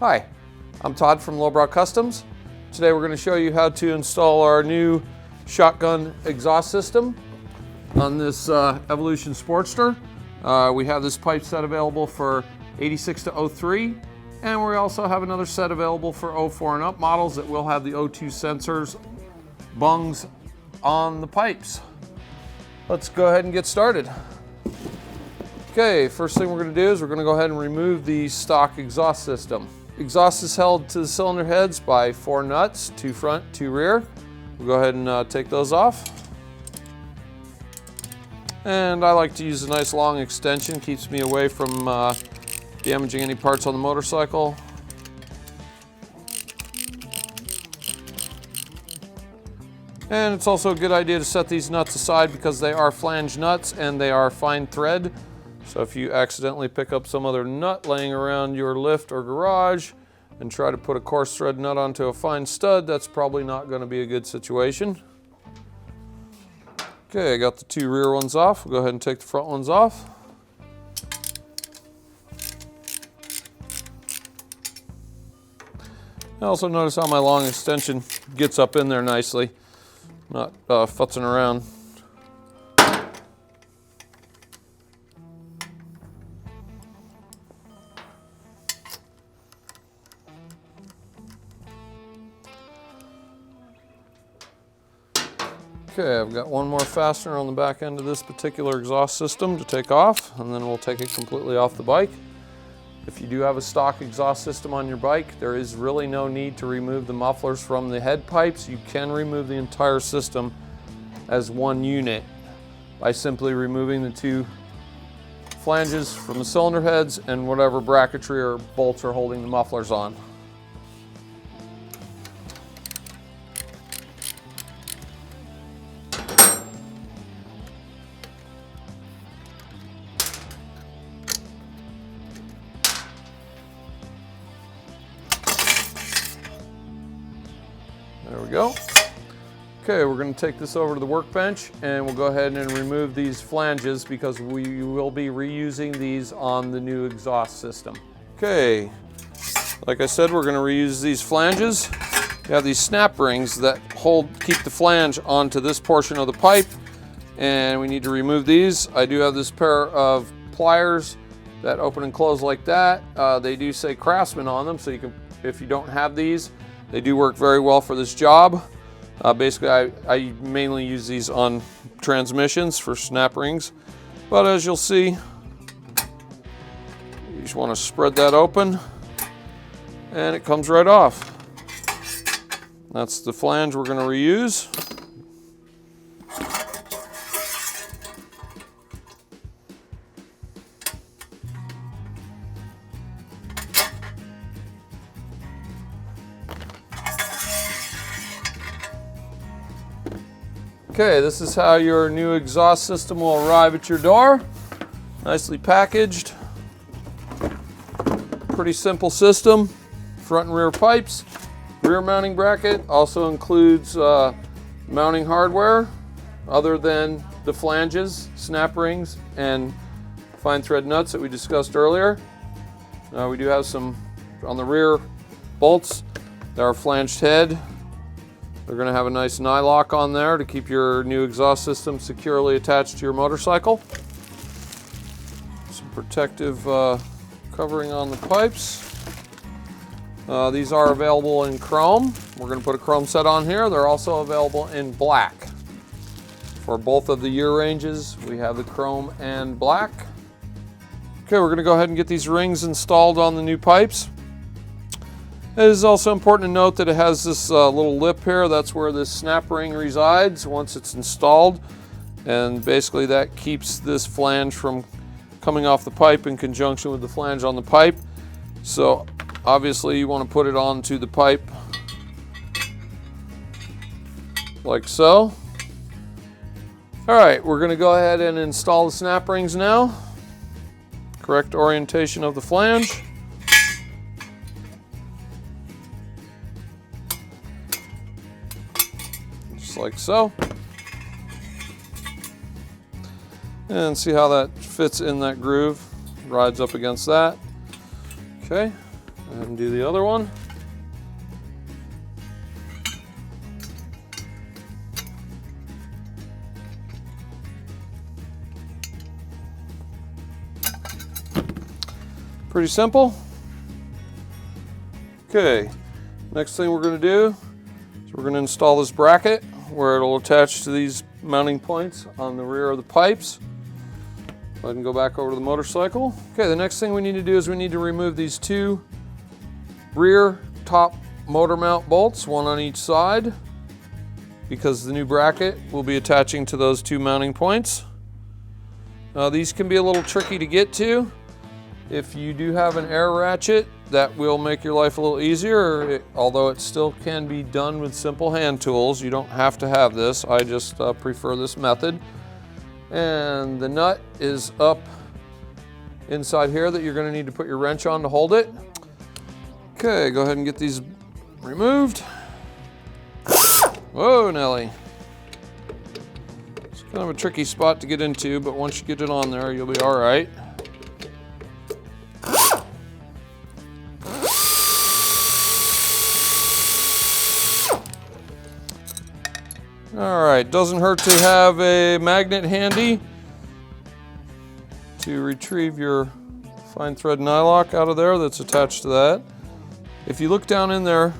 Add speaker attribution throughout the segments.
Speaker 1: Hi, I'm Todd from Lowbrow Customs. Today we're going to show you how to install our new shotgun exhaust system on this Evolution Sportster. We have this pipe set available for 86 to 03, and we also have another set available for 04 and up models that will have the O2 sensors, bungs on the pipes. Let's go ahead and get started. Okay, first thing we're going to do is we're going to go ahead and remove the stock exhaust system. Exhaust is held to the cylinder heads by 4 nuts, 2 front, 2 rear. We'll go ahead and take those off. And I like to use a nice long extension, keeps me away from damaging any parts on the motorcycle. And it's also a good idea to set these nuts aside because they are flange nuts and they are fine thread. So if you accidentally pick up some other nut laying around your lift or garage and try to put a coarse thread nut onto a fine stud, that's probably not going to be a good situation. Okay, I got the 2 rear ones off. We'll go ahead and take the front ones off. I also notice how my long extension gets up in there nicely, not futzing around. Okay, I've got one more fastener on the back end of this particular exhaust system to take off, and then we'll take it completely off the bike. If you do have a stock exhaust system on your bike, there is really no need to remove the mufflers from the head pipes. You can remove the entire system as one unit by simply removing the 2 flanges from the cylinder heads and whatever bracketry or bolts are holding the mufflers on. There we go. Okay, we're going to take this over to the workbench and we'll go ahead and remove these flanges because we will be reusing these on the new exhaust system. Okay, like I said, we're going to reuse these flanges. You have these snap rings that keep the flange onto this portion of the pipe, and we need to remove these. I do have this pair of pliers that open and close like that. They do say Craftsman on them, so you can, if you don't have these, they do work very well for this job. Basically, I mainly use these on transmissions for snap rings. But as you'll see, you just want to spread that open and it comes right off. That's the flange we're going to reuse. Okay, this is how your new exhaust system will arrive at your door. Nicely packaged. Pretty simple system. Front and rear pipes. Rear mounting bracket also includes mounting hardware other than the flanges, snap rings, and fine thread nuts that we discussed earlier. We do have some on the rear bolts. They're a flanged head. They're going to have a nice nylock on there to keep your new exhaust system securely attached to your motorcycle. Some protective covering on the pipes. These are available in chrome. We're going to put a chrome set on here. They're also available in black. For both of the year ranges, we have the chrome and black. Okay, we're going to go ahead and get these rings installed on the new pipes. It is also important to note that it has this little lip here. That's where this snap ring resides once it's installed. And basically that keeps this flange from coming off the pipe in conjunction with the flange on the pipe. So obviously you want to put it onto the pipe like so. All right, we're going to go ahead and install the snap rings now. Correct orientation of the flange. Like so. And see how that fits in that groove, rides up against that. Okay, And do the other one. Pretty simple. Okay, next thing we're going to do is we're going to install this bracket where it'll attach to these mounting points on the rear of the pipes. Go ahead and go back over to the motorcycle. Okay, the next thing we need to do is we need to remove these two rear top motor mount bolts, one on each side, because the new bracket will be attaching to those two mounting points. These can be a little tricky to get to. If you do have an air ratchet, that will make your life a little easier, although it still can be done with simple hand tools. You don't have to have this. I just prefer this method. And the nut is up inside here that you're going to need to put your wrench on to hold it. Okay, go ahead and get these removed. Whoa, Nelly. It's kind of a tricky spot to get into, but once you get it on there, you'll be all right. All right, doesn't hurt to have a magnet handy to retrieve your fine thread nylock out of there that's attached to that. If you look down in there,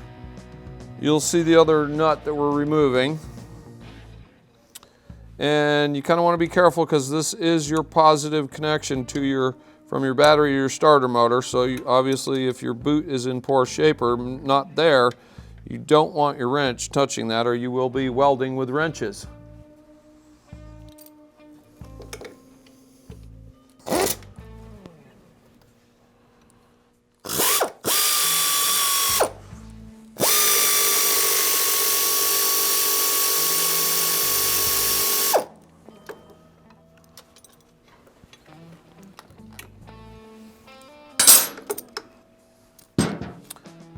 Speaker 1: you'll see the other nut that we're removing. And you kind of want to be careful because this is your positive connection to from your battery to your starter motor. So obviously if your boot is in poor shape or not there, you don't want your wrench touching that or you will be welding with wrenches.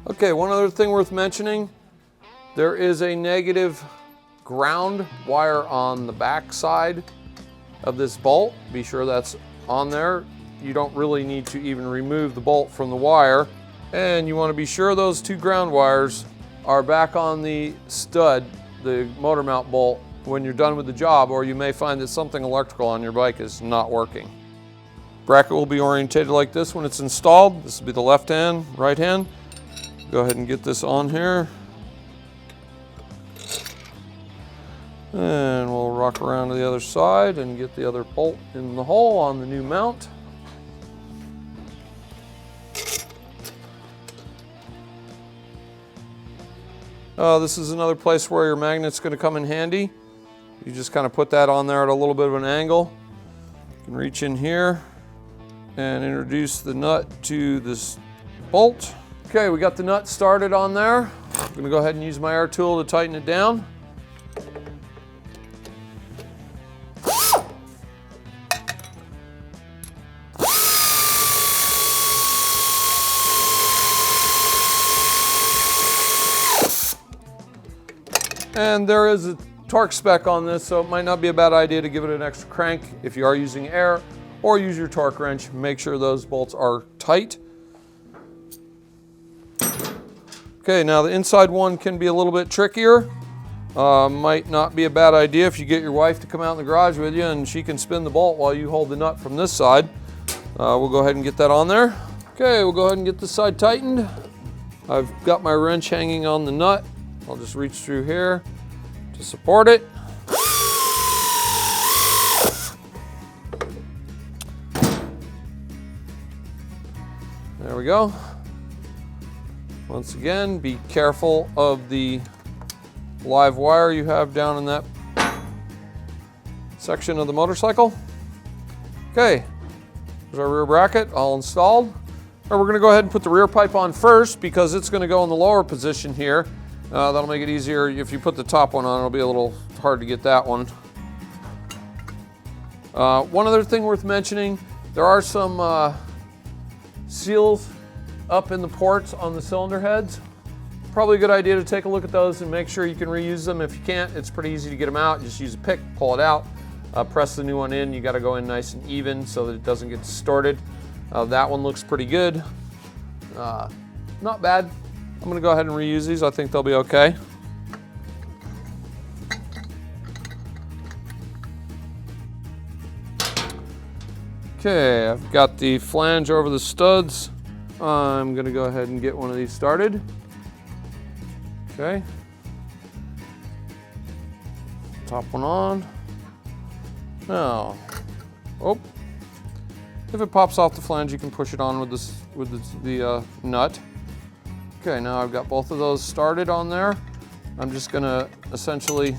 Speaker 1: Okay, one other thing worth mentioning, there is a negative ground wire on the back side of this bolt. Be sure that's on there. You don't really need to even remove the bolt from the wire. And you want to be sure those two ground wires are back on the stud, the motor mount bolt, when you're done with the job, or you may find that something electrical on your bike is not working. Bracket will be orientated like this when it's installed. This will be the left hand, right hand. Go ahead and get this on here. And we'll rock around to the other side and get the other bolt in the hole on the new mount. This is another place where your magnet's going to come in handy. You just kind of put that on there at a little bit of an angle. You can reach in here and introduce the nut to this bolt. Okay, we got the nut started on there. I'm going to go ahead and use my air tool to tighten it down. And there is a torque spec on this, so it might not be a bad idea to give it an extra crank if you are using air, or use your torque wrench. Make sure those bolts are tight. Okay, now the inside one can be a little bit trickier. Might not be a bad idea if you get your wife to come out in the garage with you and she can spin the bolt while you hold the nut from this side. We'll go ahead and get that on there. Okay, we'll go ahead and get this side tightened. I've got my wrench hanging on the nut. I'll just reach through here to support it. There we go. Once again, be careful of the live wire you have down in that section of the motorcycle. Okay, there's our rear bracket all installed. Now we're going to go ahead and put the rear pipe on first because it's going to go in the lower position here. That'll make it easier. If you put the top one on, it'll be a little hard to get that one. One other thing worth mentioning, there are some seals up in the ports on the cylinder heads. Probably a good idea to take a look at those and make sure you can reuse them. If you can't, it's pretty easy to get them out. Just use a pick, pull it out, press the new one in. You got to go in nice and even so that it doesn't get distorted. That one looks pretty good. not bad. I'm gonna go ahead and reuse these. I think they'll be okay. Okay, I've got the flange over the studs. I'm gonna go ahead and get one of these started. Okay. Top one on. Now, oh, if it pops off the flange, you can push it on with the nut. Okay, now I've got both of those started on there. I'm just gonna essentially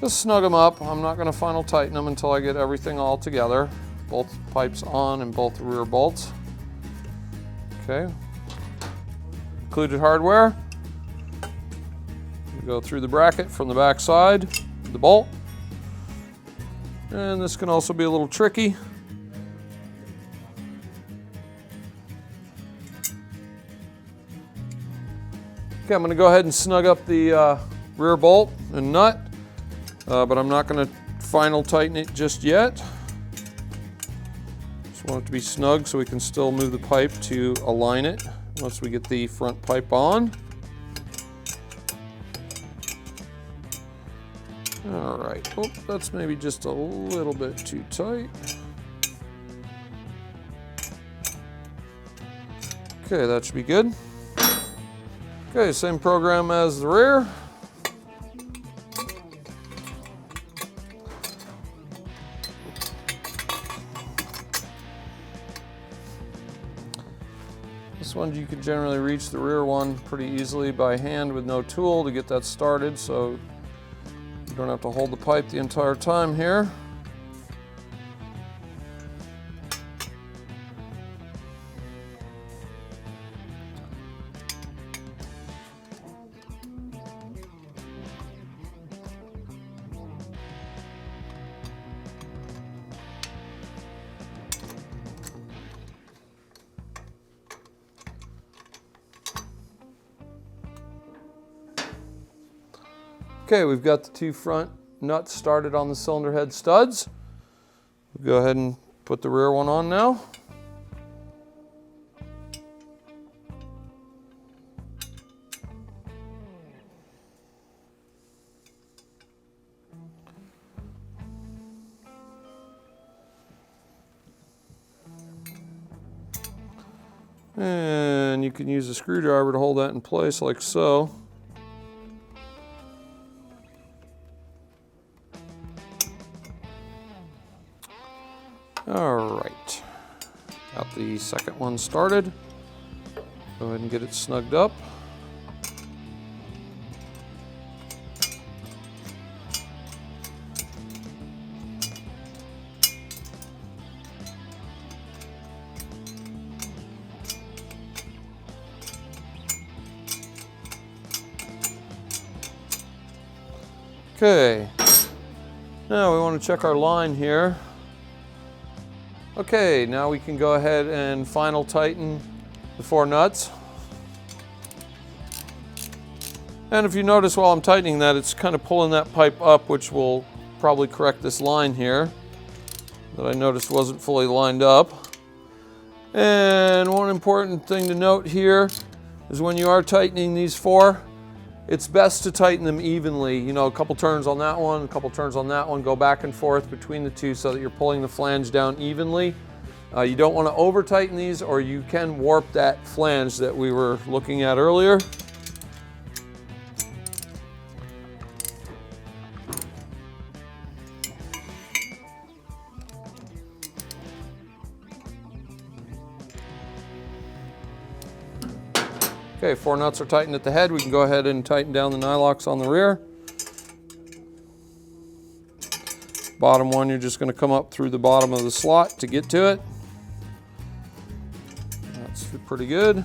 Speaker 1: just snug them up. I'm not gonna final tighten them until I get everything all together. Both pipes on and both rear bolts. Okay. Included hardware. You go through the bracket from the back side, the bolt. And this can also be a little tricky. Okay, I'm going to go ahead and snug up the rear bolt and nut, but I'm not going to final tighten it just yet. Just want it to be snug so we can still move the pipe to align it once we get the front pipe on. All right, oh, that's maybe just a little bit too tight. Okay, that should be good. Okay, same program as the rear. This one you can generally reach the rear one pretty easily by hand with no tool to get that started, so you don't have to hold the pipe the entire time here. Okay, we've got the two front nuts started on the cylinder head studs. We'll go ahead and put the rear one on now. And you can use a screwdriver to hold that in place like so. All right, got the second one started. Go ahead and get it snugged up. Okay, now we want to check our line here. Okay, now we can go ahead and final tighten the four nuts. And if you notice while I'm tightening that, it's kind of pulling that pipe up, which will probably correct this line here that I noticed wasn't fully lined up. And one important thing to note here is when you are tightening these four, it's best to tighten them evenly. You know, a couple turns on that one, a couple turns on that one, go back and forth between the two so that you're pulling the flange down evenly. You don't want to over tighten these or you can warp that flange that we were looking at earlier. Okay, four nuts are tightened at the head. We can go ahead and tighten down the nylocks on the rear. Bottom one, you're just going to come up through the bottom of the slot to get to it. That's pretty good.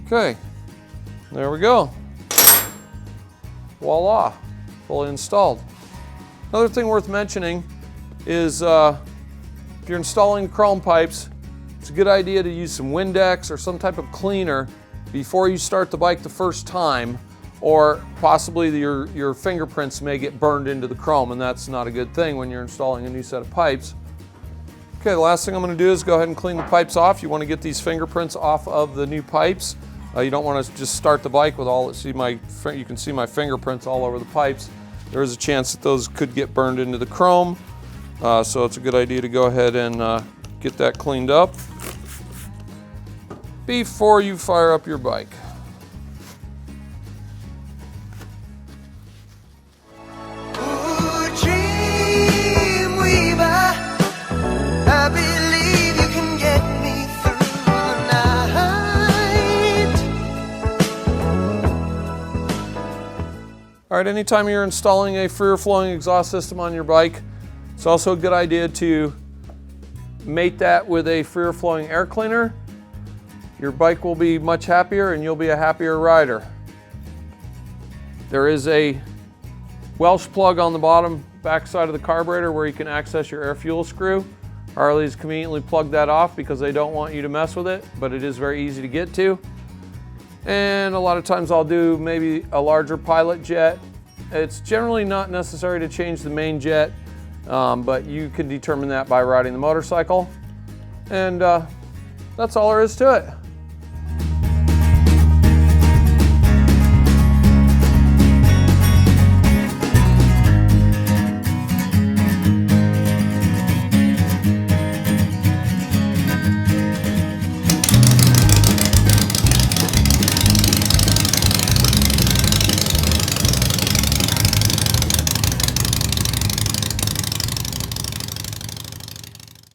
Speaker 1: Okay, there we go. Voila, fully installed. Another thing worth mentioning is if you're installing chrome pipes, it's a good idea to use some Windex or some type of cleaner before you start the bike the first time, or possibly your fingerprints may get burned into the chrome, and that's not a good thing when you're installing a new set of pipes. Okay, the last thing I'm going to do is go ahead and clean the pipes off. You want to get these fingerprints off of the new pipes. You don't want to just start the bike with all, you can see my fingerprints all over the pipes. There is a chance that those could get burned into the chrome, so it's a good idea to go ahead and get that cleaned up before you fire up your bike. All right, anytime you're installing a freer flowing exhaust system on your bike, it's also a good idea to mate that with a freer flowing air cleaner. Your bike will be much happier and you'll be a happier rider. There is a Welsh plug on the bottom back side of the carburetor where you can access your air fuel screw. Harley's conveniently plugged that off because they don't want you to mess with it, but it is very easy to get to. And a lot of times I'll do maybe a larger pilot jet. It's generally not necessary to change the main jet, but you can determine that by riding the motorcycle. And that's all there is to it.